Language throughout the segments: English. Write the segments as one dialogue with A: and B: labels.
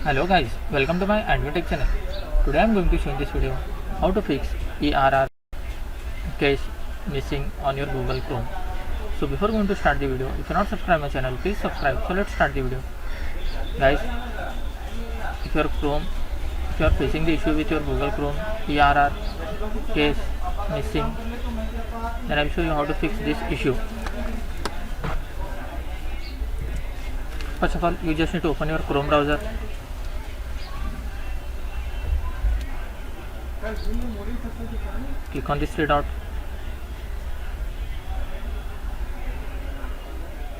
A: Hello guys, welcome to my AndWin channel. Today I am going to show in this video how to fix ERR cache missing on your Google Chrome. So before going to start the video, if you are not subscribed my channel, please subscribe. So let's start the video. Guys, if you are facing the issue with your Google Chrome ERR cache missing, then I will show you how to fix this issue. First of all, you just need to open your Chrome browser. Click on this three dot.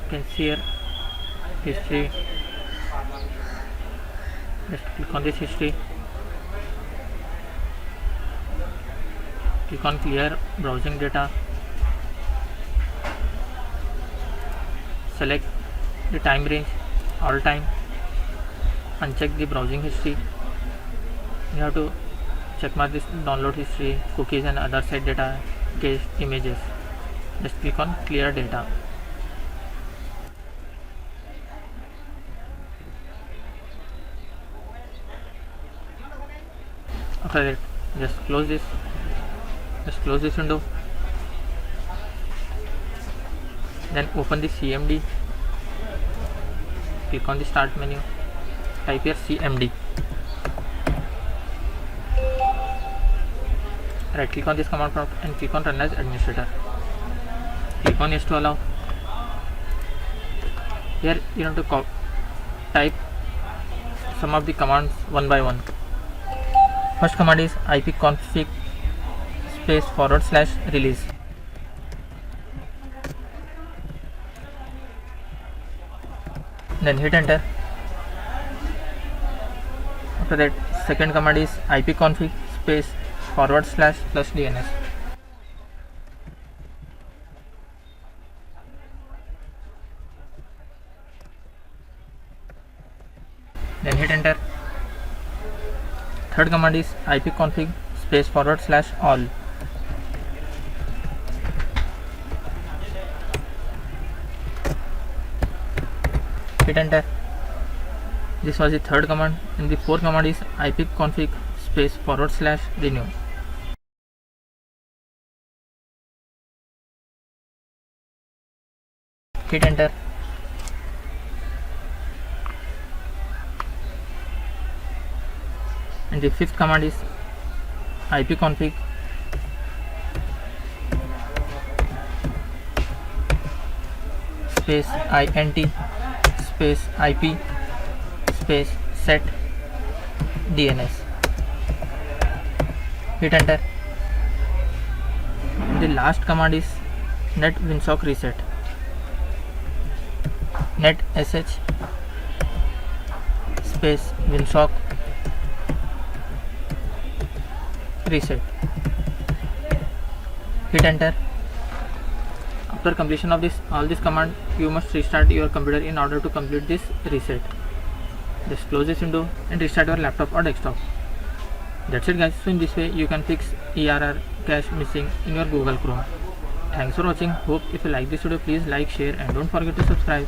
A: You can see here history. Just click on this history. Click on clear browsing data. Select the time range, all time. Uncheck the browsing history. You have to check mark this download history, cookies and other site data, cache images. Just click on clear data. After that, just close this window. Then open the CMD. Click on the start menu. Type here CMD. Right click on this command prompt and click on run as administrator. Click on yes to allow. Here you have to type some of the commands one by one. First command is ipconfig space / release. Then hit enter. After that, second command is ipconfig space / plus DNS. Then hit enter. Third command is ipconfig space / all. Hit enter. This was the third command, and the fourth command is ipconfig space / renew. Hit enter. And the fifth command is ipconfig space int space ip space set DNS. Hit enter. The last command is net winsock reset. Net sh space winsock reset. Hit enter. After completion of all this command, you must restart your computer in order to complete this reset. Just close this window and restart your laptop or desktop. That's it guys. So in this way you can fix ERR cache missing in your Google Chrome. Thanks for watching. Hope if you like this video, please like, share and don't forget to subscribe.